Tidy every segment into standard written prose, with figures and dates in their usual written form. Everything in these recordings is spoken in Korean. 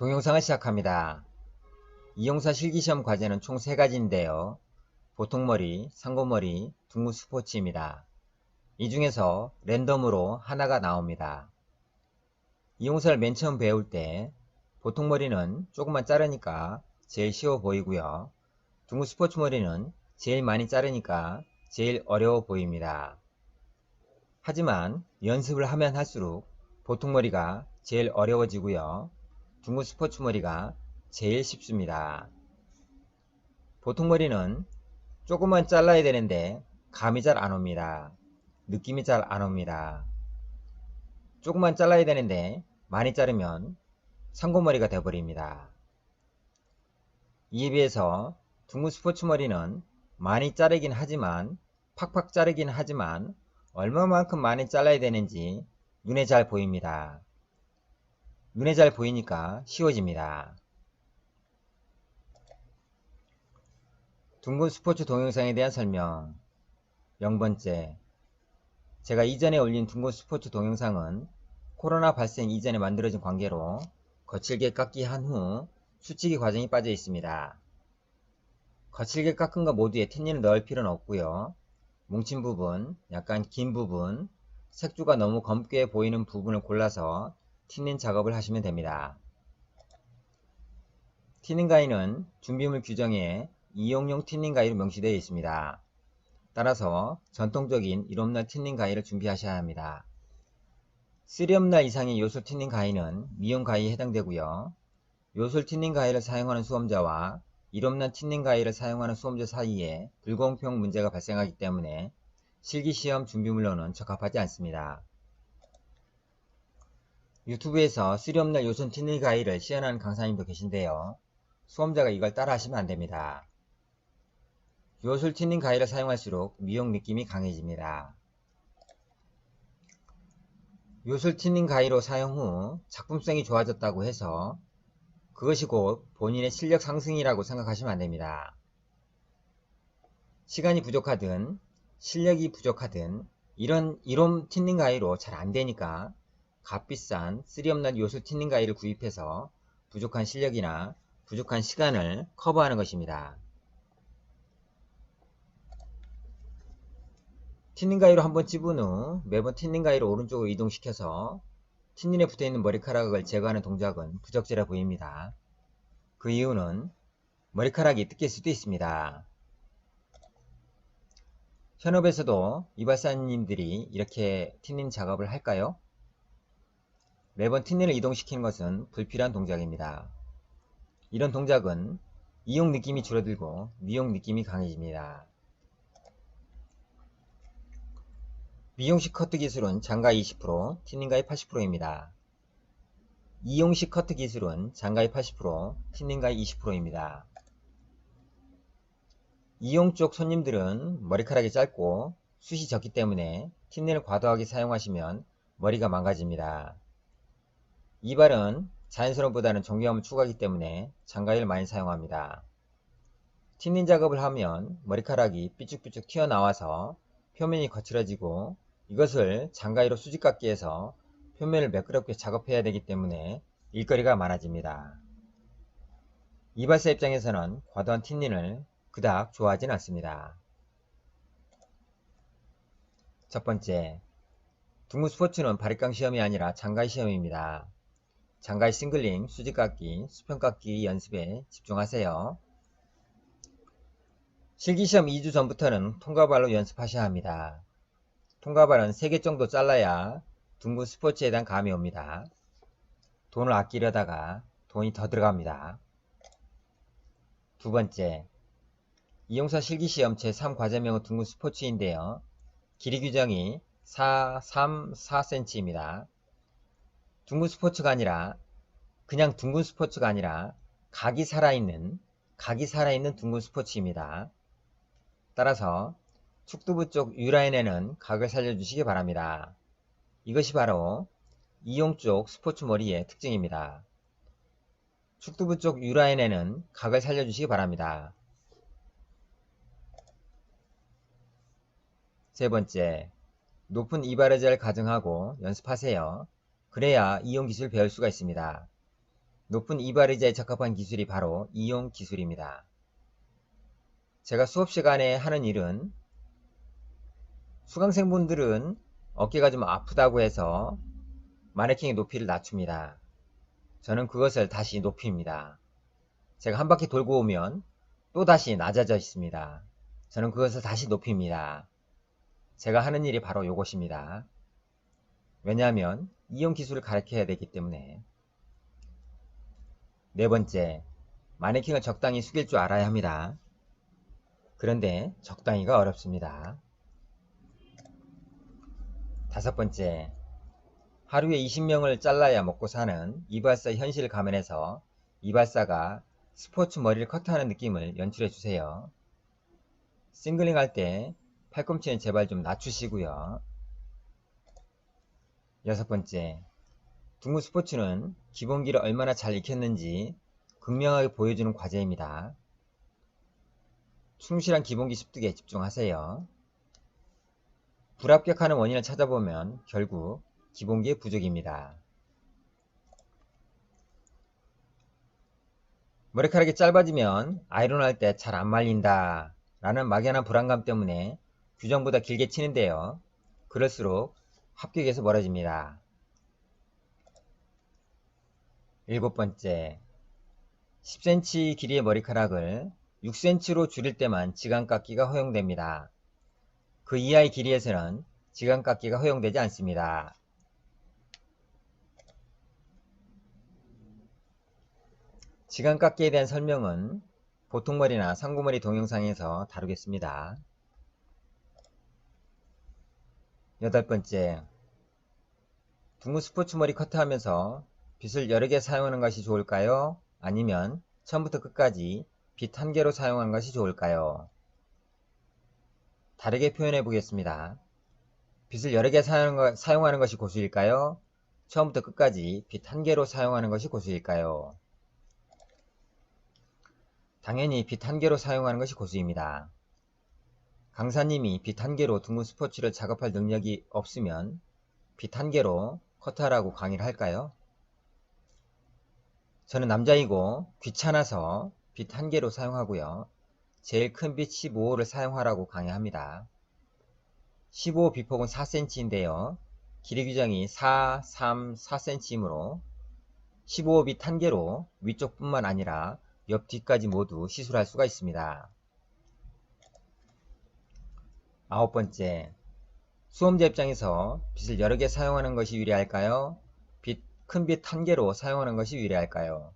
동영상을 시작합니다. 이용사 실기시험 과제는 총 3가지인데요. 보통머리, 상고머리, 둥근 스포츠입니다. 이 중에서 랜덤으로 하나가 나옵니다. 이용사를 맨 처음 배울 때 보통머리는 조금만 자르니까 제일 쉬워 보이고요. 둥근 스포츠머리는 제일 많이 자르니까 제일 어려워 보입니다. 하지만 연습을 하면 할수록 보통머리가 제일 어려워지고요. 둥근 스포츠머리가 제일 쉽습니다. 보통머리는 조금만 잘라야 되는데 감이 잘 안 옵니다. 느낌이 잘 안 옵니다. 조금만 잘라야 되는데 많이 자르면 상고머리가 되어버립니다. 이에 비해서 둥근 스포츠머리는 많이 자르긴 하지만 팍팍 자르긴 하지만 얼마만큼 많이 잘라야 되는지 눈에 잘 보입니다. 눈에 잘 보이니까 쉬워집니다. 둥근 스포츠 동영상에 대한 설명. 0번째, 제가 이전에 올린 둥근 스포츠 동영상은 코로나 발생 이전에 만들어진 관계로 거칠게 깎기 한 후 수치기 과정이 빠져 있습니다. 거칠게 깎은 것 모두에 틴닌을 넣을 필요는 없고요. 뭉친 부분, 약간 긴 부분, 색조가 너무 검게 보이는 부분을 골라서 틴닌 작업을 하시면 됩니다. 틴닌 가위는 준비물 규정에 이용용 틴닌 가위로 명시되어 있습니다. 따라서 전통적인 1홈날 틴닌 가위를 준비하셔야 합니다. 3홈날 이상의 요술 틴닌 가위는 미용 가위에 해당되고요. 요술 틴닌 가위를 사용하는 수험자와 1홈날 틴닌 가위를 사용하는 수험자 사이에 불공평 문제가 발생하기 때문에 실기시험 준비물로는 적합하지 않습니다. 유튜브에서 3홈날 요술 틴닌 가위를 시연하는 강사님도 계신데요. 수험자가 이걸 따라 하시면 안됩니다. 요술 틴닝 가위를 사용할수록 미용 느낌이 강해집니다. 요술 틴닝 가위로 사용 후 작품성이 좋아졌다고 해서 그것이 곧 본인의 실력 상승이라고 생각하시면 안됩니다. 시간이 부족하든 실력이 부족하든 이런 1홈 틴닝 가위로 잘 안되니까 값비싼 3홈날 요술 틴닝 가위를 구입해서 부족한 실력이나 부족한 시간을 커버하는 것입니다. 틴닝 가위로 한번 찝은 후 매번 틴닝 가위를 오른쪽으로 이동시켜서 틴닌에 붙어있는 머리카락을 제거하는 동작은 부적절해 보입니다. 그 이유는 머리카락이 뜯길 수도 있습니다. 현업에서도 이발사님들이 이렇게 틴닌 작업을 할까요? 매번 틴닌을 이동시키는 것은 불필요한 동작입니다. 이런 동작은 이용 느낌이 줄어들고 미용 느낌이 강해집니다. 미용식 커트 기술은 장가위 20%, 틴닝가위 80%입니다. 이용식 커트 기술은 장가위 80%, 틴닝가위 20%입니다. 이용 쪽 손님들은 머리카락이 짧고 숱이 적기 때문에 틴닌을 과도하게 사용하시면 머리가 망가집니다. 이발은 자연스러움보다는 정교함을 추구하기 때문에 장가위를 많이 사용합니다. 틴닌 작업을 하면 머리카락이 삐쭉삐쭉 튀어나와서 표면이 거칠어지고 이것을 장가위로 수직깎기해서 표면을 매끄럽게 작업해야 되기 때문에 일거리가 많아집니다. 이발사 입장에서는 과도한 틴닌을 그닥 좋아하진 않습니다. 첫 번째, 둥근 스포츠는 바리깡 시험이 아니라 장가위 시험입니다. 장가위 싱글링, 수직깎기, 수평깎기 연습에 집중하세요. 실기시험 2주 전부터는 통과발로 연습하셔야 합니다. 통과발은 3개 정도 잘라야 둥근 스포츠에 대한 감이 옵니다. 돈을 아끼려다가 돈이 더 들어갑니다. 두 번째, 이용사 실기시험 제3과제명은 둥근 스포츠인데요. 길이 규정이 4cm입니다. 둥근 스포츠가 아니라 그냥 둥근 스포츠가 아니라 각이 살아있는 둥근 스포츠입니다. 따라서 축두부 쪽 U라인에는 각을 살려주시기 바랍니다. 이것이 바로 이용 쪽 스포츠 머리의 특징입니다. 축두부 쪽 U라인에는 각을 살려주시기 바랍니다. 세 번째, 높은 이발의자를 가정하고 연습하세요. 그래야 이용 기술 배울 수가 있습니다. 높은 이발의자에 적합한 기술이 바로 이용 기술입니다. 제가 수업 시간에 하는 일은 수강생분들은 어깨가 좀 아프다고 해서 마네킹의 높이를 낮춥니다. 저는 그것을 다시 높입니다. 제가 한 바퀴 돌고 오면 또 다시 낮아져 있습니다. 저는 그것을 다시 높입니다. 제가 하는 일이 바로 이것입니다. 왜냐하면 이용 기술을 가르쳐야 되기 때문에. 네 번째, 마네킹을 적당히 숙일 줄 알아야 합니다. 그런데 적당히가 어렵습니다. 다섯 번째, 하루에 20명을 잘라야 먹고 사는 이발사 현실을 감안해서 이발사가 스포츠 머리를 커트하는 느낌을 연출해 주세요. 싱글링 할 때 팔꿈치는 제발 좀 낮추시고요. 여섯 번째, 둥근 스포츠는 기본기를 얼마나 잘 익혔는지 극명하게 보여주는 과제입니다. 충실한 기본기 습득에 집중하세요. 불합격하는 원인을 찾아보면 결국 기본기의 부족입니다. 머리카락이 짧아지면 아이론할 때 잘 안 말린다 라는 막연한 불안감 때문에 규정보다 길게 치는데요. 그럴수록 합격에서 멀어집니다. 일곱 번째, 10cm 길이의 머리카락을 6cm로 줄일 때만 지간깎기가 허용됩니다. 그 이하의 길이에서는 지간깎기가 허용되지 않습니다. 지간깎기에 대한 설명은 보통머리나 상고머리 동영상에서 다루겠습니다. 여덟 번째, 둥근 스포츠 머리 커트하면서 빗을 여러 개 사용하는 것이 좋을까요? 아니면 처음부터 끝까지 빗 한 개로 사용하는 것이 좋을까요? 다르게 표현해 보겠습니다. 빗을 여러 개 사용하는 것이 고수일까요? 처음부터 끝까지 빗 한 개로 사용하는 것이 고수일까요? 당연히 빗 한 개로 사용하는 것이 고수입니다. 강사님이 빗 한 개로 둥근 스포츠를 작업할 능력이 없으면 빗 한 개로 커트하라고 강의를 할까요? 저는 남자이고 귀찮아서 빗 한 개로 사용하고요. 제일 큰 빗 15호를 사용하라고 강의합니다. 15호 빗폭은 4cm인데요. 길이 규정이 4, 3, 4cm이므로 15호 빗 한 개로 위쪽뿐만 아니라 옆 뒤까지 모두 시술할 수가 있습니다. 아홉 번째, 수험자 입장에서 빗을 여러 개 사용하는 것이 유리할까요? 큰 빗 한 개로 사용하는 것이 유리할까요?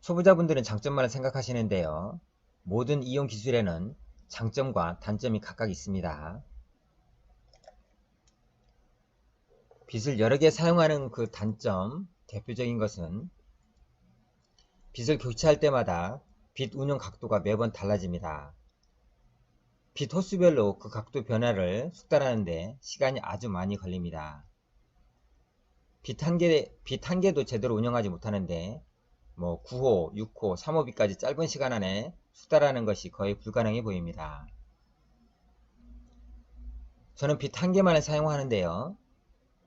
초보자분들은 장점만을 생각하시는데요. 모든 이용 기술에는 장점과 단점이 각각 있습니다. 빗을 여러 개 사용하는 그 단점, 대표적인 것은 빗을 교체할 때마다 빗 운영 각도가 매번 달라집니다. 빗 호수별로 그 각도 변화를 숙달하는데 시간이 아주 많이 걸립니다. 빗 한 개도 제대로 운영하지 못하는데 9호, 6호, 3호빗까지 짧은 시간 안에 숙달하는 것이 거의 불가능해 보입니다. 저는 빗 한 개만을 사용하는데요.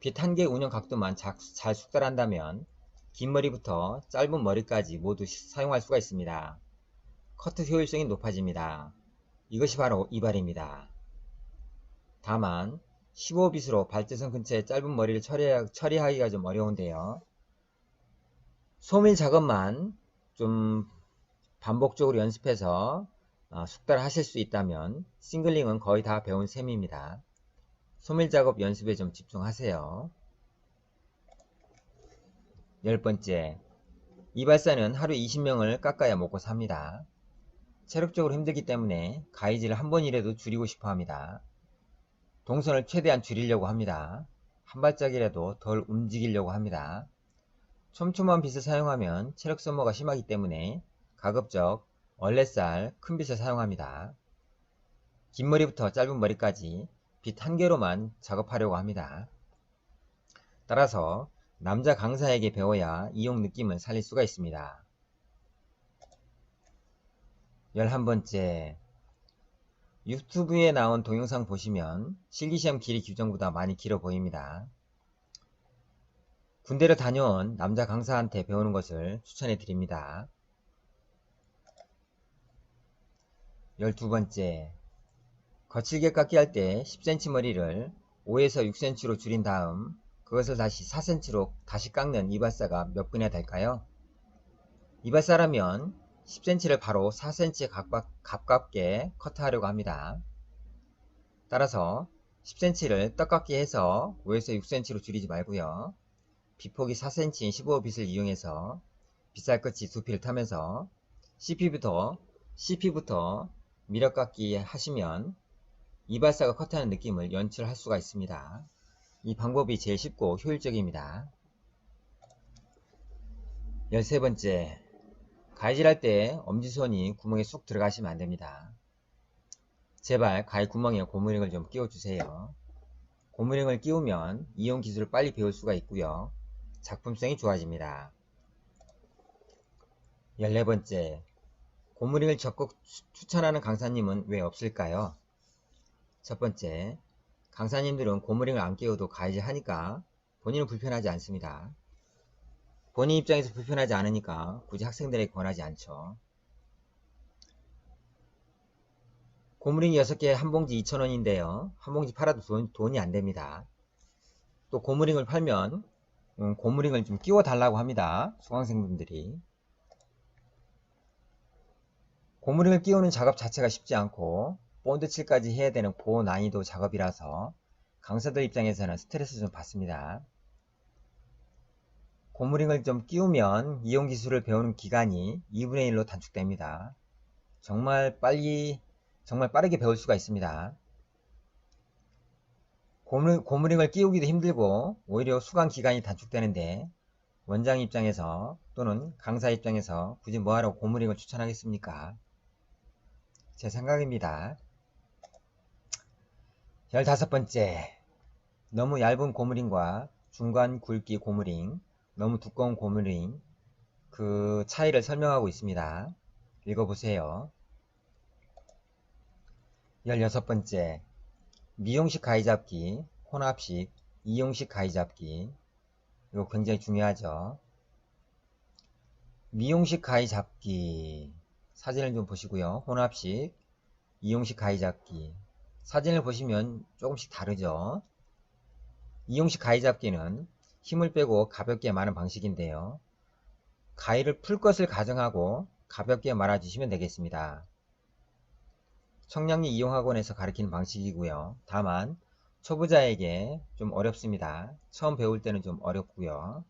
빗 한 개 운영 각도만 잘 숙달한다면 긴 머리부터 짧은 머리까지 모두 사용할 수가 있습니다. 커트 효율성이 높아집니다. 이것이 바로 이발입니다. 다만 15빗으로 발재선 근처에 짧은 머리를 처리하기가 좀 어려운데요. 소밀 작업만 좀 반복적으로 연습해서 숙달하실 수 있다면 싱글링은 거의 다 배운 셈입니다. 소밀 작업 연습에 좀 집중하세요. 열 번째, 이발사는 하루 20명을 깎아야 먹고 삽니다. 체력적으로 힘들기 때문에 가위질을 한 번이라도 줄이고 싶어 합니다. 동선을 최대한 줄이려고 합니다. 한 발짝이라도 덜 움직이려고 합니다. 촘촘한 빗을 사용하면 체력 소모가 심하기 때문에 가급적 얼레살 큰 빗을 사용합니다. 긴 머리부터 짧은 머리까지 빗 한 개로만 작업하려고 합니다. 따라서 남자 강사에게 배워야 이용 느낌을 살릴 수가 있습니다. 11번째, 유튜브에 나온 동영상 보시면 실기시험 길이 규정보다 많이 길어 보입니다. 군대를 다녀온 남자 강사한테 배우는 것을 추천해 드립니다. 12번째, 거칠게 깎기 할 때 10cm 머리를 5에서 6cm로 줄인 다음 그것을 다시 4cm로 다시 깎는 이발사가 몇 분이나 될까요? 이발사라면 10cm를 바로 4cm 가깝게 커트하려고 합니다. 따라서 10cm를 떡깎기 해서 5에서 6cm로 줄이지 말고요. 빗폭이 4cm인 15빗을 이용해서 빗살 끝이 두피를 타면서 CP부터 미러깎기 하시면 이발사가 커트하는 느낌을 연출할 수가 있습니다. 이 방법이 제일 쉽고 효율적입니다. 13번째, 가위질할 때 엄지손이 구멍에 쑥 들어가시면 안됩니다. 제발 가위 구멍에 고무링을 좀 끼워주세요. 고무링을 끼우면 이용 기술을 빨리 배울 수가 있고요. 작품성이 좋아집니다. 14번째, 고무링을 적극 추천하는 강사님은 왜 없을까요? 첫 번째, 강사님들은 고무링을 안 끼워도 가위질 하니까 본인은 불편하지 않습니다. 본인 입장에서 불편하지 않으니까 굳이 학생들에게 권하지 않죠. 고무링이 6개 한 봉지 2,000원인데요. 한 봉지 팔아도 돈이 안됩니다. 또 고무링을 팔면 고무링을 좀 끼워 달라고 합니다. 수강생분들이. 고무링을 끼우는 작업 자체가 쉽지 않고 본드 칠까지 해야 되는 고난이도 작업이라서 강사들 입장에서는 스트레스 좀 받습니다. 고무링을 좀 끼우면 이용 기술을 배우는 기간이 2분의 1로 단축됩니다. 정말 빠르게 배울 수가 있습니다. 고무링을 끼우기도 힘들고 오히려 수강 기간이 단축되는데 원장 입장에서 또는 강사 입장에서 굳이 뭐하러 고무링을 추천하겠습니까? 제 생각입니다. 15번째, 너무 얇은 고무링과 중간 굵기 고무링, 너무 두꺼운 고무링 그 차이를 설명하고 있습니다. 읽어보세요. 16번째, 미용식 가위잡기, 혼합식, 이용식 가위잡기. 이거 굉장히 중요하죠. 미용식 가위잡기 사진을 좀 보시고요. 혼합식, 이용식 가위잡기 사진을 보시면 조금씩 다르죠. 이용식 가위잡기는 힘을 빼고 가볍게 마는 방식인데요. 가위를 풀 것을 가정하고 가볍게 말아주시면 되겠습니다. 청량리 이용학원에서 가르치는 방식이고요. 다만 초보자에게 좀 어렵습니다. 처음 배울 때는 좀 어렵고요.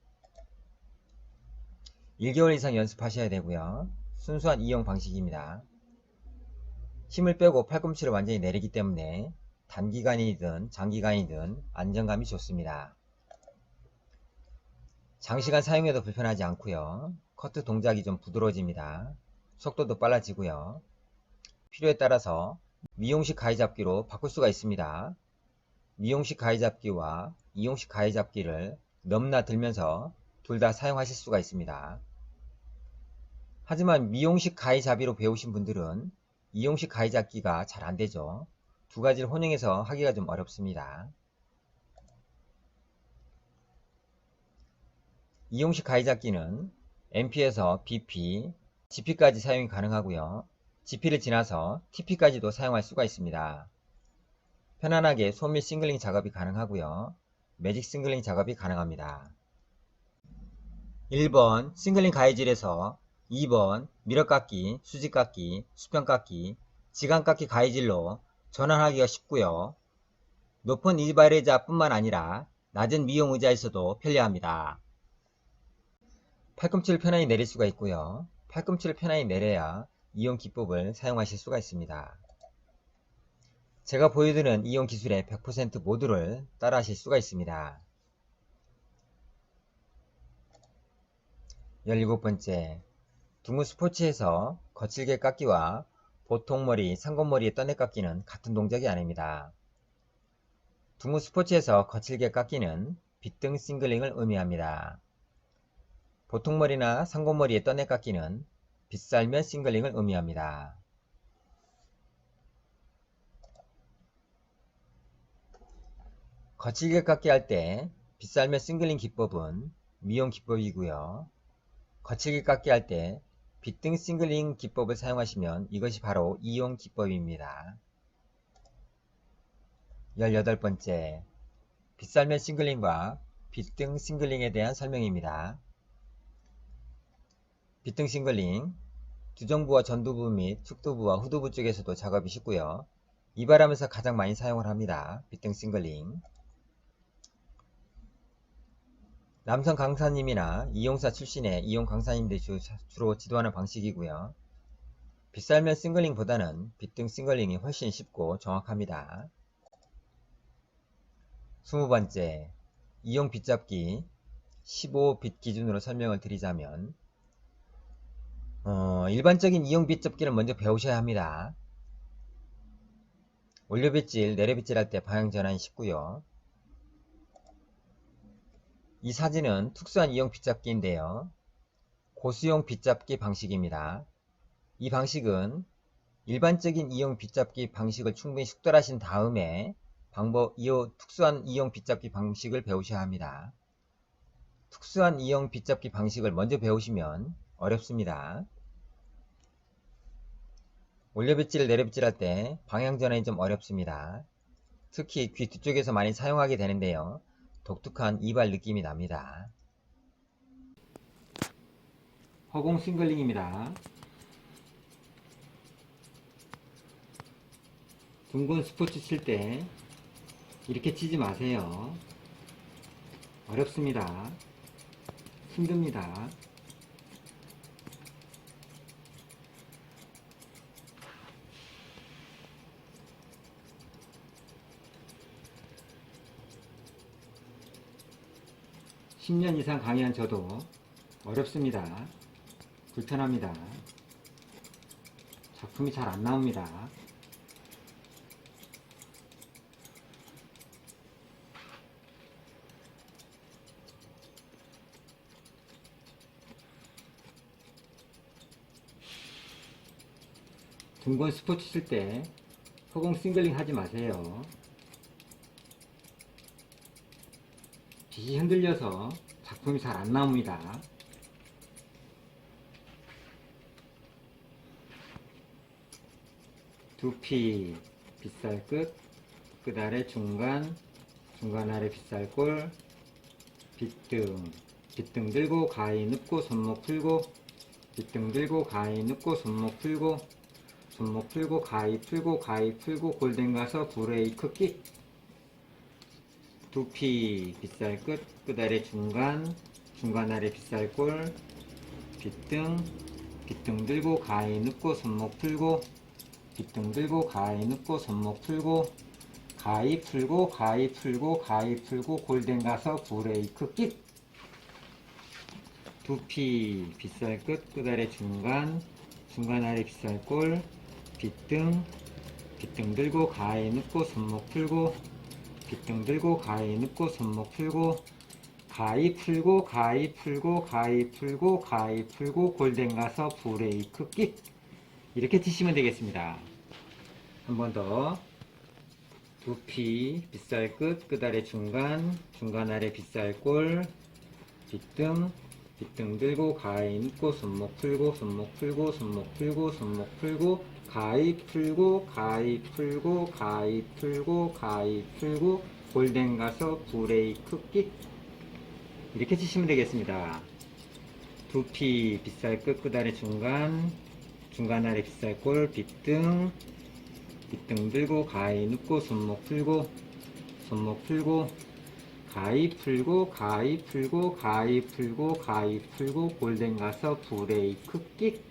1개월 이상 연습하셔야 되고요. 순수한 이용 방식입니다. 힘을 빼고 팔꿈치를 완전히 내리기 때문에 단기간이든 장기간이든 안정감이 좋습니다. 장시간 사용해도 불편하지 않고요. 커트 동작이 좀 부드러워집니다. 속도도 빨라지고요. 필요에 따라서 미용식 가위잡기로 바꿀 수가 있습니다. 미용식 가위잡기와 이용식 가위잡기를 넘나 들면서 둘 다 사용하실 수가 있습니다. 하지만 미용식 가위잡이로 배우신 분들은 이용식 가위잡기가 잘 안되죠. 두 가지를 혼용해서 하기가 좀 어렵습니다. 이용식 가위잡기는 MP에서 BP, GP까지 사용이 가능하고요. GP를 지나서 TP까지도 사용할 수가 있습니다. 편안하게 소밀 싱글링 작업이 가능하고요. 매직 싱글링 작업이 가능합니다. 1번 싱글링 가위질에서 2번 미러깎기, 수직깎기, 수평깎기, 지간깎기 가위질로 전환하기가 쉽고요. 높은 이발의자 뿐만 아니라 낮은 미용 의자에서도 편리합니다. 팔꿈치를 편안히 내릴 수가 있고요. 팔꿈치를 편안히 내려야 이용 기법을 사용하실 수가 있습니다. 제가 보여드리는 이용 기술의 100% 모두를 따라 하실 수가 있습니다. 17번째, 둥근 스포츠에서 거칠게 깎기와 보통 머리, 상고머리의 떠내 깎기는 같은 동작이 아닙니다. 둥근 스포츠에서 거칠게 깎기는 빗등 싱글링을 의미합니다. 보통 머리나 상고머리의 떠내 깎기는 빗살면 싱글링을 의미합니다. 거칠게 깎기 할 때 빗살면 싱글링 기법은 미용 기법이고요. 거칠게 깎기 할 때 빗등 싱글링 기법을 사용하시면 이것이 바로 이용 기법입니다. 18번째, 빗살면 싱글링과 빗등 싱글링에 대한 설명입니다. 빗등 싱글링, 주정부와 전두부 및 축두부와 후두부 쪽에서도 작업이 쉽고요. 이발하면서 가장 많이 사용을 합니다. 빗등 싱글링. 남성 강사님이나 이용사 출신의 이용 강사님들이 주로 지도하는 방식이고요. 빗살면 싱글링보다는 빗등 싱글링이 훨씬 쉽고 정확합니다. 20번째, 이용 빗잡기 15빗 기준으로 설명을 드리자면 일반적인 이용 빗잡기를 먼저 배우셔야 합니다. 올려빗질, 내려빗질 할 때 방향 전환이 쉽고요. 이 사진은 특수한 이용 빗잡기인데요. 고수용 빗잡기 방식입니다. 이 방식은 일반적인 이용 빗잡기 방식을 충분히 숙달하신 다음에 특수한 이용 빗잡기 방식을 배우셔야 합니다. 특수한 이용 빗잡기 방식을 먼저 배우시면 어렵습니다. 올려빗질, 내려빗질 할 때 방향 전환이 좀 어렵습니다. 특히 귀 뒤쪽에서 많이 사용하게 되는데요. 독특한 이발 느낌이 납니다. 허공 싱글링입니다. 둥근 스포츠 칠 때 이렇게 치지 마세요. 어렵습니다. 힘듭니다. (10년) 이상 강의한 저도 어렵습니다. 불편합니다. 작품이 잘 안 나옵니다. 둥근 스포츠 칠 때 허공 싱글링 하지 마세요. 빛이 흔들려서 작품이 잘 안 나옵니다. 두피, 빗살 끝, 끝 아래 중간, 중간 아래 빗살골, 빗등, 빗등 들고 가위 눕고 손목 풀고, 빗등 들고 가위 눕고 손목 풀고, 손목 풀고 가위 풀고 가위 풀고 골덴 가서 브레이크 킥. 두피, 빗살 끝, 끝 아래 중간, 중간 아래 빗살골, 빗등, 빗등 들고 가위 눕고 손목 풀고, 빗등 들고 가위 눕고 손목 풀고, 가위 풀고 가위 풀고 가위 풀고 골덴 가서 브레이크 킥. 두피, 빗살 끝, 끝 아래 중간, 중간 아래 빗살골, 빗등, 빗등 들고 가위 눕고 손목 풀고, 빗등 들고 가위 눕고 손목 풀고, 가위 풀고 가위 풀고 가위 풀고 가위 풀고 골덴 가서 브레이크 킥. 이렇게 치시면 되겠습니다. 한 번 더. 두피, 빗살 끝, 끝 아래 중간, 중간 아래 빗살골, 빗등, 빗등 들고 가위 눕고 손목 풀고 손목 풀고 손목 풀고 손목 풀고 가위 풀고 가위 풀고 가위 풀고 가위 풀고 골덴 가서 브레이크 킥. 이렇게 치시면 되겠습니다. 두피, 빗살 끝, 끝 아래 중간, 중간 아래 빗살골, 빗등, 빗등 들고 가위 눕고 손목 풀고 손목 풀고 가위 풀고 가위 풀고 가위 풀고 가위 풀고 골덴 가서 브레이크 킥.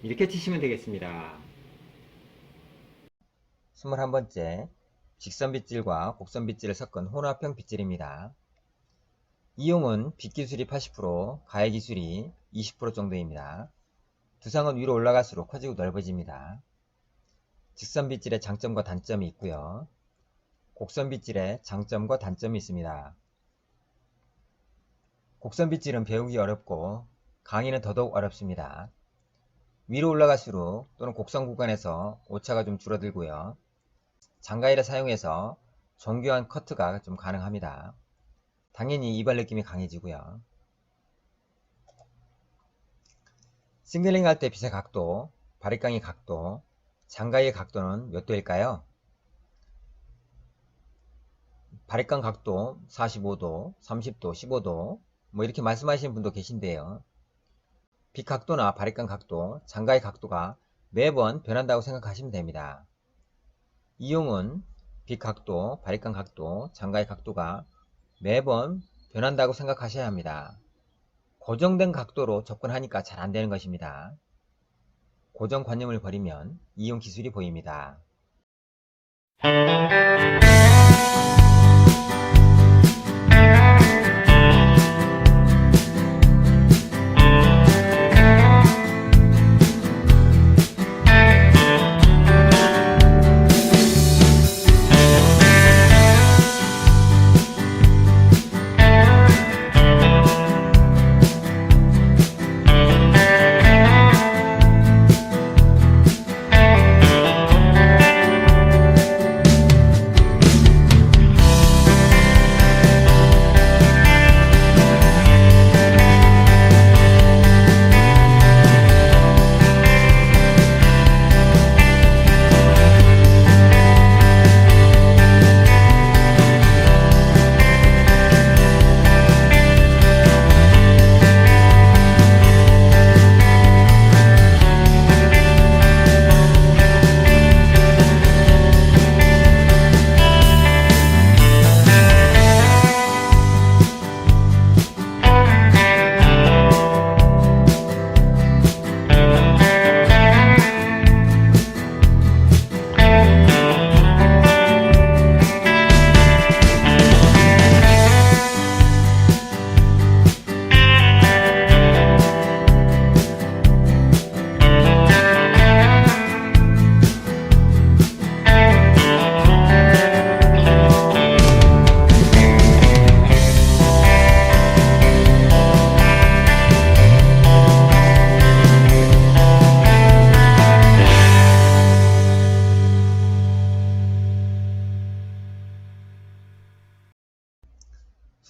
이렇게 치시면 되겠습니다. 21번째, 직선 빗질과 곡선 빗질을 섞은 혼합형 빗질입니다. 이용은 빗기술이 80%, 가해 기술이 20% 정도입니다. 두상은 위로 올라갈수록 커지고 넓어집니다. 직선 빗질의 장점과 단점이 있고요. 곡선 빗질의 장점과 단점이 있습니다. 곡선 빗질은 배우기 어렵고 강의는 더더욱 어렵습니다. 위로 올라갈수록 또는 곡선 구간에서 오차가 좀 줄어들고요. 장가위를 사용해서 정교한 커트가 좀 가능합니다. 당연히 이발 느낌이 강해지고요. 싱글링 할 때 빗의 각도, 바리깡의 각도, 장가의 각도는 몇 도일까요? 바리깡 각도 45도, 30도, 15도 뭐 이렇게 말씀하시는 분도 계신데요. 빗 각도나 바리깡 각도, 장가의 각도가 매번 변한다고 생각하시면 됩니다. 이용은 빗 각도, 바리깡 각도, 장가의 각도가 매번 변한다고 생각하셔야 합니다. 고정된 각도로 접근하니까 잘 안되는 것입니다. 고정관념을 버리면 이용 기술이 보입니다.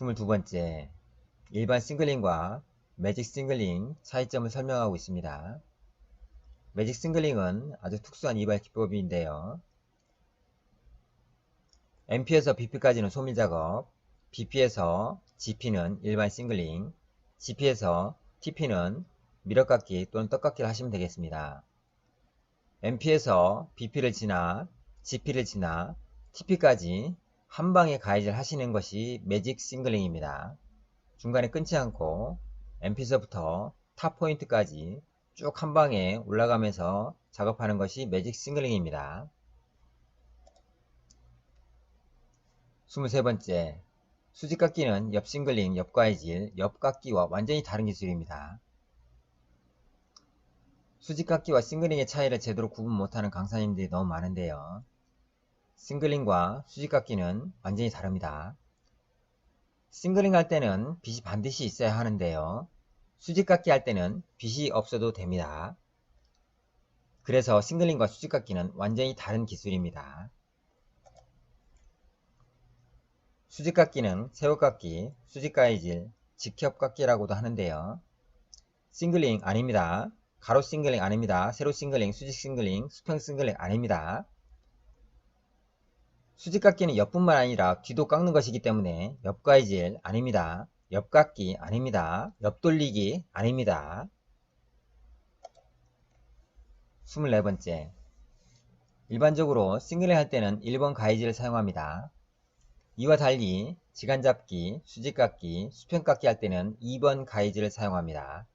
스물두 번째, 일반 싱글링과 매직 싱글링 차이점을 설명하고 있습니다. 매직 싱글링은 아주 특수한 이발 기법인데요. MP에서 BP까지는 소밀작업, BP에서 GP는 일반 싱글링, GP에서 TP는 미러깎기 또는 떡깎기를 하시면 되겠습니다. MP에서 BP를 지나 GP를 지나 TP까지 한방에 가해질 하시는 것이 매직 싱글링입니다. 중간에 끊지 않고 MP에서부터 탑 포인트까지 쭉 한방에 올라가면서 작업하는 것이 매직 싱글링입니다. 23번째, 수직깎기는 옆 싱글링, 옆 가해질, 옆 깎기와 완전히 다른 기술입니다. 수직깎기와 싱글링의 차이를 제대로 구분 못하는 강사님들이 너무 많은데요. 싱글링과 수직깎기는 완전히 다릅니다. 싱글링 할 때는 빗이 반드시 있어야 하는데요. 수직깎기 할 때는 빗이 없어도 됩니다. 그래서 싱글링과 수직깎기는 완전히 다른 기술입니다. 수직깎기는 세워깎기, 수직가해질, 직협깎기라고도 하는데요. 싱글링 아닙니다. 가로 싱글링 아닙니다. 세로 싱글링, 수직 싱글링, 수평 싱글링 아닙니다. 수직깎기는 옆뿐만 아니라 뒤도 깎는 것이기 때문에 옆가해질 아닙니다. 옆깎기 아닙니다. 옆돌리기 아닙니다. 24번째, 일반적으로 싱글링 할 때는 1번 가해질을 사용합니다. 이와 달리 지간잡기, 수직깎기, 수평깎기 할 때는 2번 가해질을 사용합니다.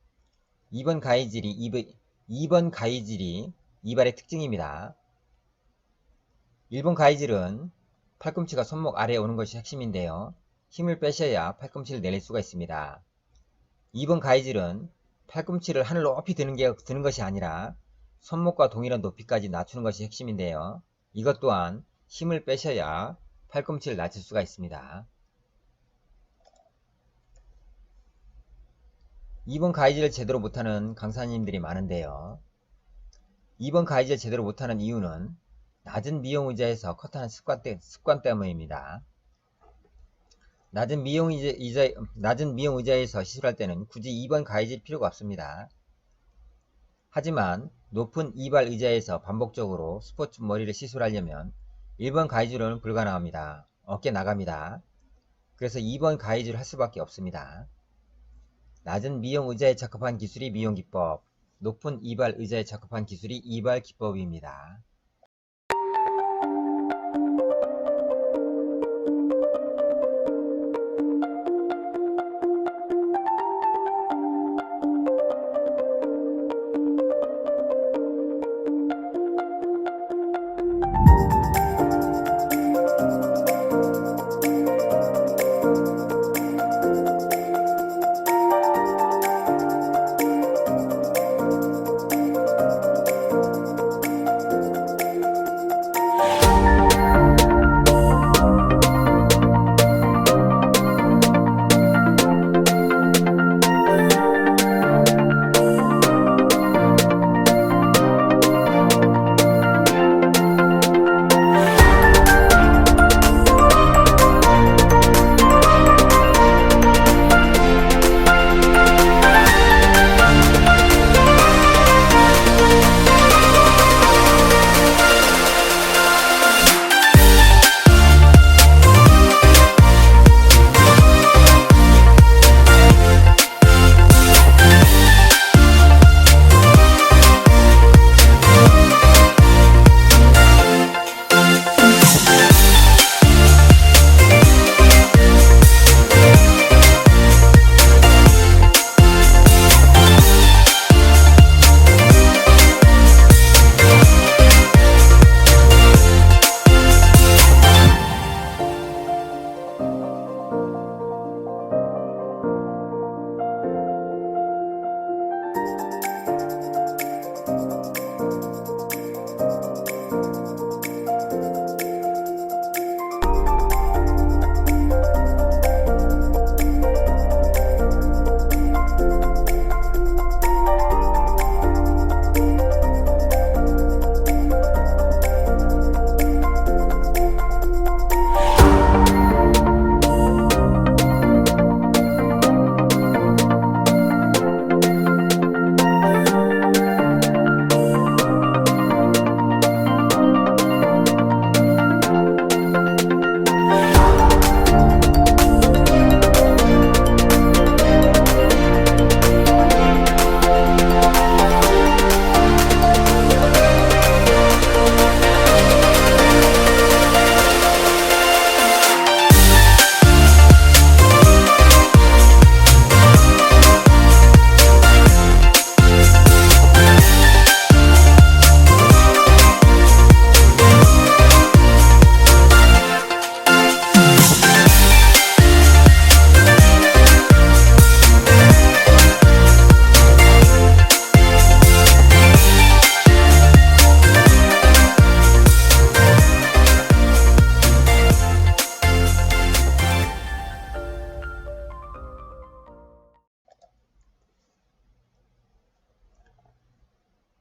2번 가해질이 이발의 특징입니다. 1번 가해질은 팔꿈치가 손목 아래에 오는 것이 핵심인데요. 힘을 빼셔야 팔꿈치를 내릴 수가 있습니다. 2번 가해질은 팔꿈치를 하늘 높이 드는 것이 아니라 손목과 동일한 높이까지 낮추는 것이 핵심인데요. 이것 또한 힘을 빼셔야 팔꿈치를 낮출 수가 있습니다. 2번 가해질을 제대로 못하는 강사님들이 많은데요. 2번 가해질을 제대로 못하는 이유는 낮은 미용 의자에서 컷하는 습관 때문입니다. 낮은 미용 의자에서 시술할 때는 굳이 2번 가해질 필요가 없습니다. 하지만 높은 이발 의자에서 반복적으로 스포츠 머리를 시술하려면 1번 가이즈로는 불가능합니다. 어깨 나갑니다. 그래서 2번 가이즈를 할 수밖에 없습니다. 낮은 미용 의자에 적합한 기술이 미용 기법, 높은 이발 의자에 적합한 기술이 이발 기법입니다.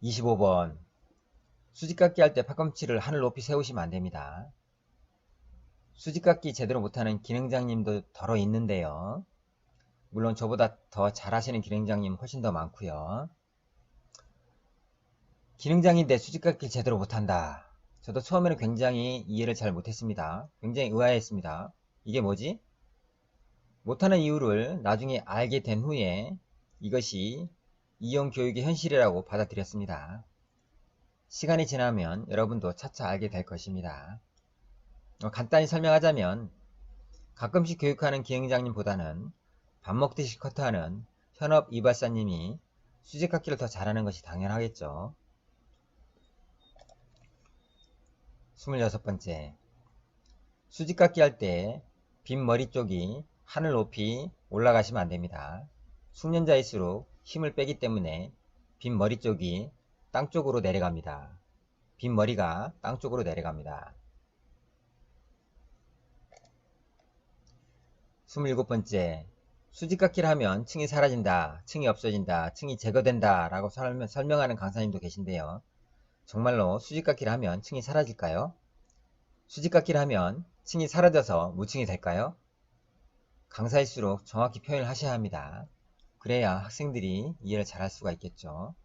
(25번) 수직깎기 할 때 팔꿈치를 하늘 높이 세우시면 안됩니다. 수직깎기 제대로 못하는 기능장님도 더러 있는데요. 물론 저보다 더 잘하시는 기능장님 훨씬 더 많고요. 기능장인데 수직깎기 제대로 못한다. 저도 처음에는 굉장히 이해를 잘 못했습니다. 굉장히 의아했습니다. 이게 뭐지? 못하는 이유를 나중에 알게 된 후에 이것이 이용교육의 현실이라고 받아들였습니다. 시간이 지나면 여러분도 차차 알게 될 것입니다. 간단히 설명하자면 가끔씩 교육하는 기능장님보다는 밥 먹듯이 커트하는 현업 이발사님이 수직깎기를 더 잘하는 것이 당연하겠죠. 26번째, 수직깎기 할 때 빈 머리 쪽이 하늘 높이 올라가시면 안됩니다. 숙련자일수록 힘을 빼기 때문에 빈 머리 쪽이 땅 쪽으로 내려갑니다. 빈 머리가 땅 쪽으로 내려갑니다. 27번째, 수직깎기를 하면 층이 사라진다, 층이 없어진다, 층이 제거된다 라고 설명하는 강사님도 계신데요. 정말로 수직깎기를 하면 층이 사라질까요? 수직깎기를 하면 층이 사라져서 무층이 될까요? 강사일수록 정확히 표현을 하셔야 합니다. 그래야 학생들이 이해를 잘할 수가 있겠죠.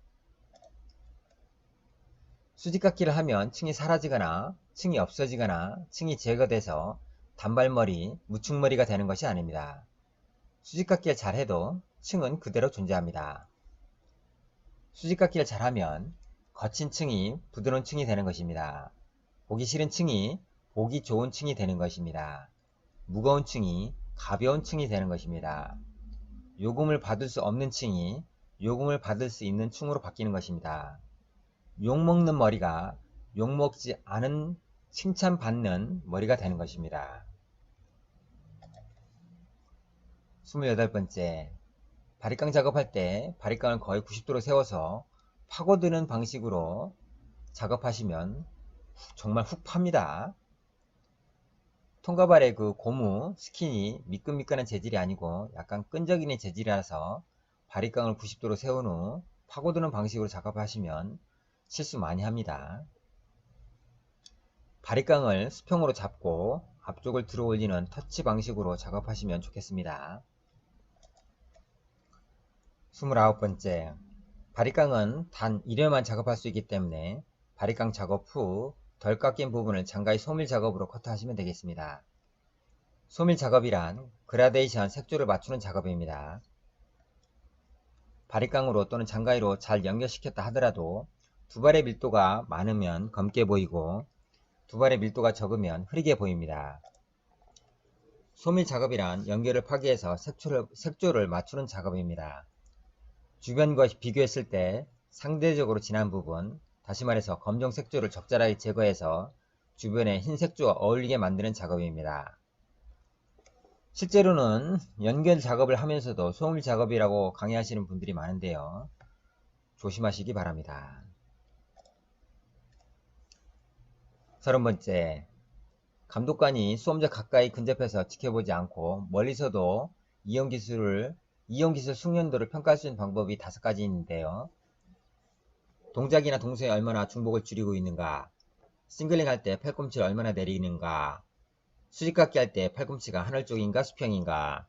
수직깎기를 하면 층이 사라지거나 층이 없어지거나 층이 제거돼서 단발머리, 무충머리가 되는 것이 아닙니다. 수직깎기를 잘해도 층은 그대로 존재합니다. 수직깎기를 잘하면 거친 층이 부드러운 층이 되는 것입니다. 보기 싫은 층이 보기 좋은 층이 되는 것입니다. 무거운 층이 가벼운 층이 되는 것입니다. 요금을 받을 수 없는 층이 요금을 받을 수 있는 층으로 바뀌는 것입니다. 욕먹는 머리가 욕먹지 않은 칭찬받는 머리가 되는 것입니다. 28번째, 바리깡 작업할 때 바리깡을 거의 90도로 세워서 파고드는 방식으로 작업하시면 정말 훅 팝니다. 통가발의 그 고무 스킨이 미끈미끈한 재질이 아니고 약간 끈적이는 재질이라서 바리깡을 90도로 세운 후 파고드는 방식으로 작업하시면 실수 많이 합니다. 바리깡을 수평으로 잡고 앞쪽을 들어 올리는 터치 방식으로 작업하시면 좋겠습니다. 29번째, 바리깡은 단 1회만 작업할 수 있기 때문에 바리깡 작업 후 덜 깎인 부분을 장가위 소밀 작업으로 커트하시면 되겠습니다. 소밀 작업이란 그라데이션 색조를 맞추는 작업입니다. 바리깡으로 또는 장가위로 잘 연결시켰다 하더라도 두발의 밀도가 많으면 검게 보이고 두발의 밀도가 적으면 흐리게 보입니다. 소밀 작업이란 연결을 파괴해서 색조를 맞추는 작업입니다. 주변과 비교했을 때 상대적으로 진한 부분, 다시 말해서 검정 색조를 적절하게 제거해서 주변의 흰 색조와 어울리게 만드는 작업입니다. 실제로는 연결 작업을 하면서도 소밀 작업이라고 강의하시는 분들이 많은데요. 조심하시기 바랍니다. 30번째, 감독관이 수험자 가까이 근접해서 지켜보지 않고 멀리서도 이용기술 숙련도를 평가할 수 있는 방법이 5가지 있는데요. 동작이나 동선에 얼마나 중복을 줄이고 있는가, 싱글링 할 때 팔꿈치를 얼마나 내리는가, 수직깎기 할 때 팔꿈치가 하늘 쪽인가 수평인가,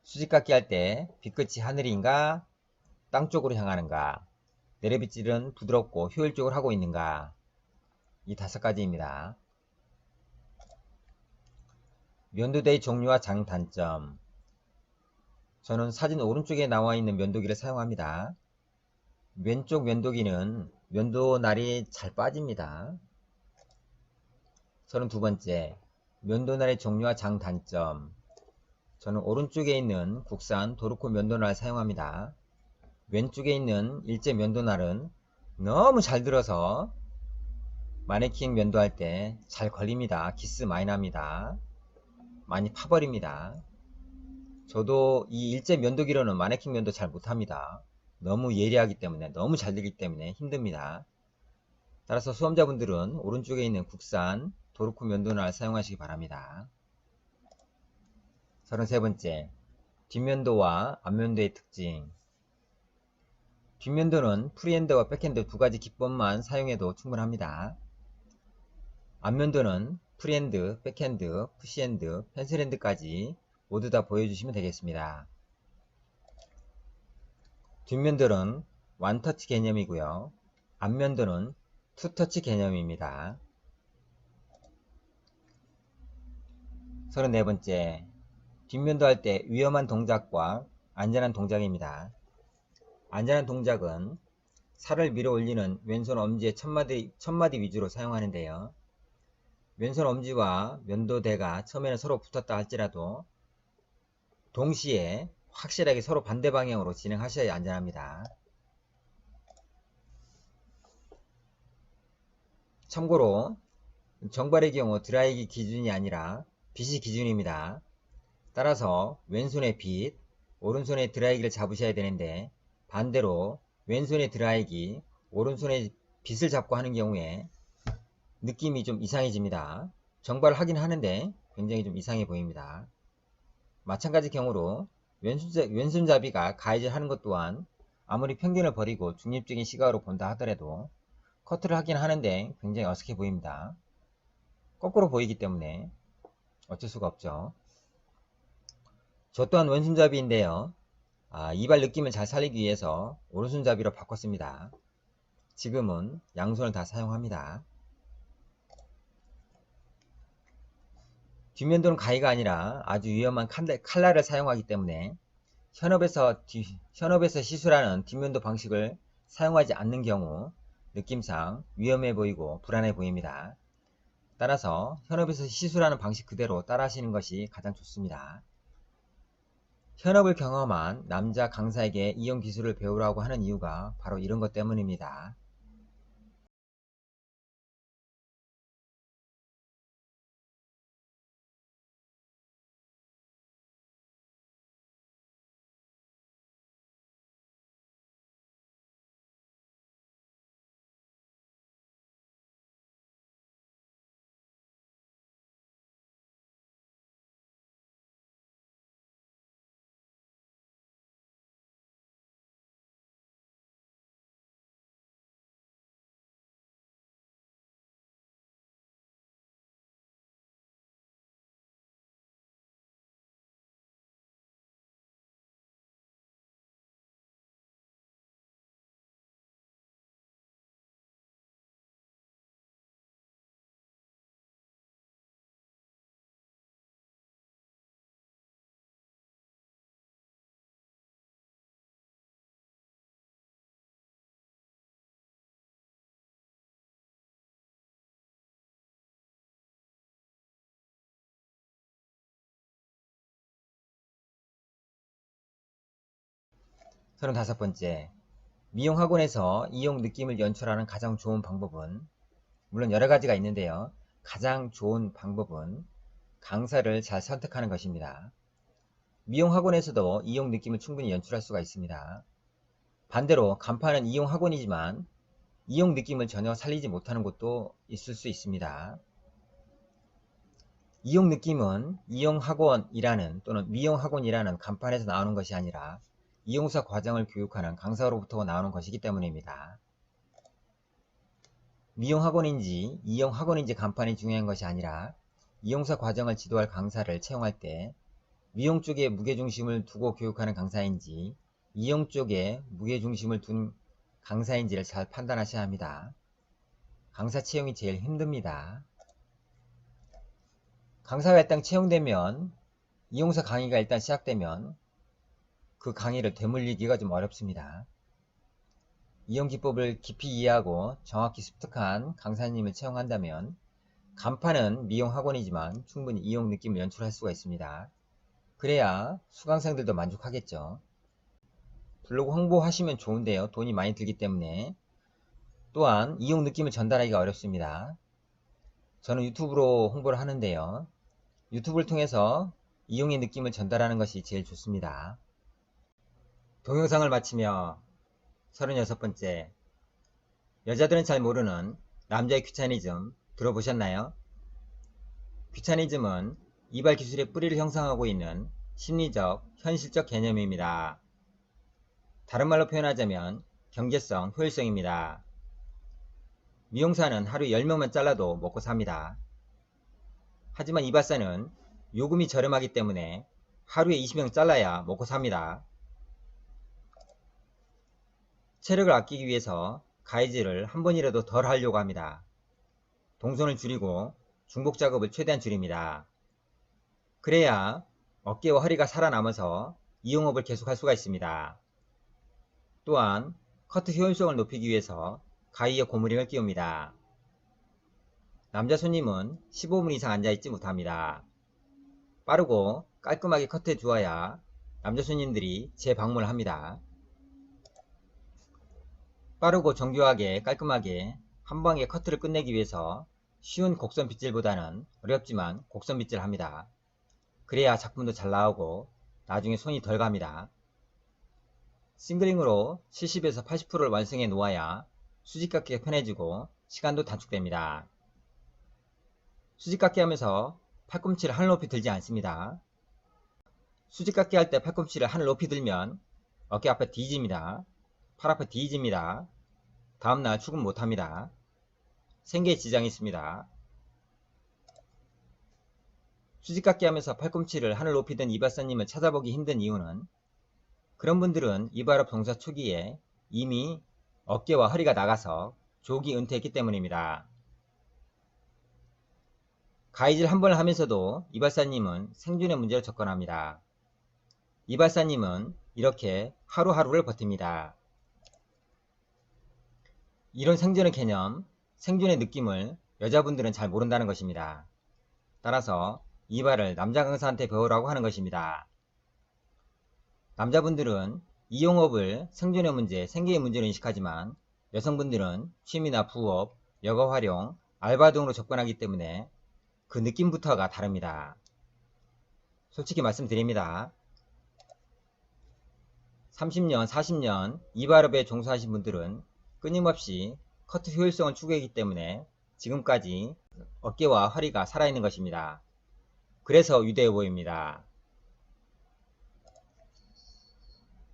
수직깎기 할 때 빗끝이 하늘인가 땅 쪽으로 향하는가, 내려빗질은 부드럽고 효율적으로 하고 있는가, 이 5가지입니다. 면도대의 종류와 장단점. 저는 사진 오른쪽에 나와 있는 면도기를 사용합니다. 왼쪽 면도기는 면도날이 잘 빠집니다. 32번째, 면도날의 종류와 장단점. 저는 오른쪽에 있는 국산 도르코 면도날 사용합니다. 왼쪽에 있는 일제 면도날은 너무 잘 들어서 마네킹 면도할 때 잘 걸립니다. 기스 많이 납니다. 많이 파버립니다. 저도 이 일제 면도기로는 마네킹 면도 잘 못합니다. 너무 예리하기 때문에, 너무 잘 되기 때문에 힘듭니다. 따라서 수험자분들은 오른쪽에 있는 국산 도르코 면도날 사용하시기 바랍니다. 33번째, 뒷면도와 앞면도의 특징. 뒷면도는 프리핸드와 백핸드 2가지 기법만 사용해도 충분합니다. 앞면도는 프리핸드, 백핸드, 푸시핸드, 펜슬핸드까지 모두 다 보여주시면 되겠습니다. 뒷면도는 원터치 개념이고요. 앞면도는 투터치 개념입니다. 34번째, 뒷면도 할 때 위험한 동작과 안전한 동작입니다. 안전한 동작은 살을 밀어 올리는 왼손 엄지의 첫마디 위주로 사용하는데요. 왼손 엄지와 면도대가 처음에는 서로 붙었다 할지라도 동시에 확실하게 서로 반대 방향으로 진행하셔야 안전합니다. 참고로 정발의 경우 드라이기 기준이 아니라 빗이 기준입니다. 따라서 왼손의 빗, 오른손의 드라이기를 잡으셔야 되는데 반대로 왼손의 드라이기, 오른손의 빗을 잡고 하는 경우에 느낌이 좀 이상해집니다. 정발을 하긴 하는데 굉장히 좀 이상해 보입니다. 마찬가지 경우로 왼손잡이가 가해질 하는 것 또한 아무리 편견을 버리고 중립적인 시각으로 본다 하더라도 커트를 하긴 하는데 굉장히 어색해 보입니다. 거꾸로 보이기 때문에 어쩔 수가 없죠. 저 또한 왼손잡이인데요. 이발 느낌을 잘 살리기 위해서 오른손잡이로 바꿨습니다. 지금은 양손을 다 사용합니다. 뒷면도는 가위가 아니라 아주 위험한 칼날을 사용하기 때문에 현업에서 시술하는 뒷면도 방식을 사용하지 않는 경우 느낌상 위험해 보이고 불안해 보입니다. 따라서 현업에서 시술하는 방식 그대로 따라하시는 것이 가장 좋습니다. 현업을 경험한 남자 강사에게 이용 기술을 배우라고 하는 이유가 바로 이런 것 때문입니다. 서른다섯 번째, 미용학원에서 이용 느낌을 연출하는 가장 좋은 방법은 물론 여러 가지가 있는데요. 가장 좋은 방법은 강사를 잘 선택하는 것입니다. 미용학원에서도 이용 느낌을 충분히 연출할 수가 있습니다. 반대로 간판은 이용학원이지만 이용 느낌을 전혀 살리지 못하는 곳도 있을 수 있습니다. 이용 느낌은 이용학원이라는 또는 미용학원이라는 간판에서 나오는 것이 아니라 이용사 과정을 교육하는 강사로부터 나오는 것이기 때문입니다. 미용학원인지 이용학원인지 간판이 중요한 것이 아니라 이용사 과정을 지도할 강사를 채용할 때 미용 쪽에 무게중심을 두고 교육하는 강사인지 이용 쪽에 무게중심을 둔 강사인지를 잘 판단하셔야 합니다. 강사 채용이 제일 힘듭니다. 강사가 일단 채용되면 이용사 강의가 일단 시작되면 그 강의를 되물리기가 좀 어렵습니다. 이용 기법을 깊이 이해하고 정확히 습득한 강사님을 채용한다면 간판은 미용학원이지만 충분히 이용 느낌을 연출할 수가 있습니다. 그래야 수강생들도 만족하겠죠. 블로그 홍보하시면 좋은데요. 돈이 많이 들기 때문에 또한 이용 느낌을 전달하기가 어렵습니다. 저는 유튜브로 홍보를 하는데요. 유튜브를 통해서 이용의 느낌을 전달하는 것이 제일 좋습니다. 동영상을 마치며 36번째, 여자들은 잘 모르는 남자의 귀차니즘 들어보셨나요? 귀차니즘은 이발 기술의 뿌리를 형성하고 있는 심리적, 현실적 개념입니다. 다른 말로 표현하자면 경제성, 효율성입니다. 미용사는 하루에 10명만 잘라도 먹고 삽니다. 하지만 이발사는 요금이 저렴하기 때문에 하루에 20명 잘라야 먹고 삽니다. 체력을 아끼기 위해서 가위질을 한 번이라도 덜 하려고 합니다. 동선을 줄이고 중복 작업을 최대한 줄입니다. 그래야 어깨와 허리가 살아남아서 이용업을 계속할 수가 있습니다. 또한 커트 효율성을 높이기 위해서 가위에 고무링을 끼웁니다. 남자 손님은 15분 이상 앉아있지 못합니다. 빠르고 깔끔하게 커트해 주어야 남자 손님들이 재방문을 합니다. 빠르고 정교하게 깔끔하게 한방에 커트를 끝내기 위해서 쉬운 곡선 빗질보다는 어렵지만 곡선 빗질 합니다. 그래야 작품도 잘 나오고 나중에 손이 덜 갑니다. 싱글링으로 70에서 80%를 완성해 놓아야 수직깎기가 편해지고 시간도 단축됩니다. 수직깎기 하면서 팔꿈치를 하늘 높이 들지 않습니다. 수직깎기 할 때 팔꿈치를 하늘 높이 들면 어깨 앞에 뒤집니다. 팔 앞에 뒤집니다. 다음날 출근 못합니다. 생계에 지장이 있습니다. 수직깎기 하면서 팔꿈치를 하늘 높이 든 이발사님을 찾아보기 힘든 이유는 그런 분들은 이발업 동사 초기에 이미 어깨와 허리가 나가서 조기 은퇴했기 때문입니다. 가위질 한 번을 하면서도 이발사님은 생존의 문제로 접근합니다. 이발사님은 이렇게 하루하루를 버팁니다. 이런 생존의 개념, 생존의 느낌을 여자분들은 잘 모른다는 것입니다. 따라서 이발을 남자 강사한테 배우라고 하는 것입니다. 남자분들은 이용업을 생존의 문제, 생계의 문제로 인식하지만 여성분들은 취미나 부업, 여가 활용, 알바 등으로 접근하기 때문에 그 느낌부터가 다릅니다. 솔직히 말씀드립니다. 30년, 40년 이발업에 종사하신 분들은 끊임없이 커트 효율성을 추구했기 때문에 지금까지 어깨와 허리가 살아있는 것입니다. 그래서 위대해 보입니다.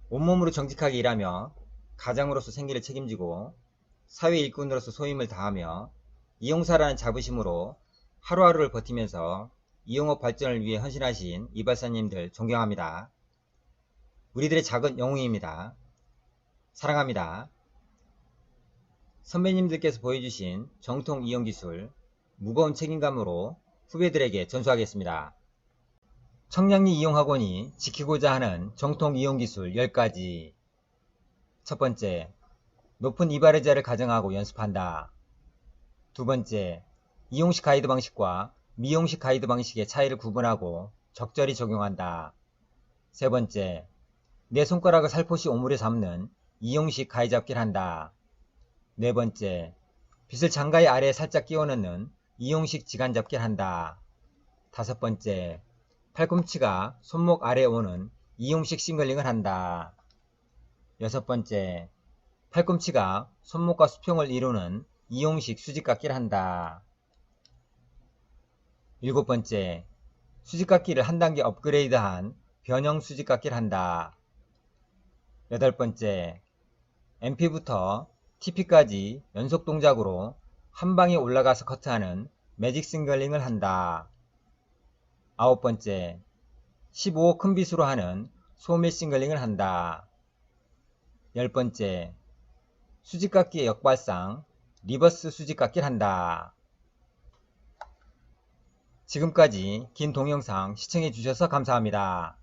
온몸으로 정직하게 일하며 가장으로서 생계를 책임지고 사회 일꾼으로서 소임을 다하며 이용사라는 자부심으로 하루하루를 버티면서 이용업 발전을 위해 헌신하신 이발사님들 존경합니다. 우리들의 작은 영웅입니다. 사랑합니다. 선배님들께서 보여주신 정통 이용기술 무거운 책임감으로 후배들에게 전수하겠습니다. 청량리 이용학원이 지키고자 하는 정통 이용기술 10가지. 첫 번째, 높은 이발 의자를 가정하고 연습한다. 두 번째, 이용식 가이드 방식과 미용식 가이드 방식의 차이를 구분하고 적절히 적용한다. 세 번째, 내 손가락을 살포시 오므려 잡는 이용식 가위잡기를 한다. 네 번째, 빗을 장가위 아래에 살짝 끼워 넣는 이용식 지간잡기를 한다. 다섯 번째, 팔꿈치가 손목 아래에 오는 이용식 싱글링을 한다. 여섯 번째, 팔꿈치가 손목과 수평을 이루는 이용식 수직깎기를 한다. 일곱 번째, 수직깎기를 한 단계 업그레이드한 변형 수직깎기를 한다. 여덟 번째, MP부터 TP까지 연속 동작으로 한 방에 올라가서 커트하는 매직 싱글링을 한다. 아홉 번째, 15호 큰 빗으로 하는 소밀 싱글링을 한다. 열 번째, 수직깎기의 역발상 리버스 수직깎기를 한다. 지금까지 긴 동영상 시청해 주셔서 감사합니다.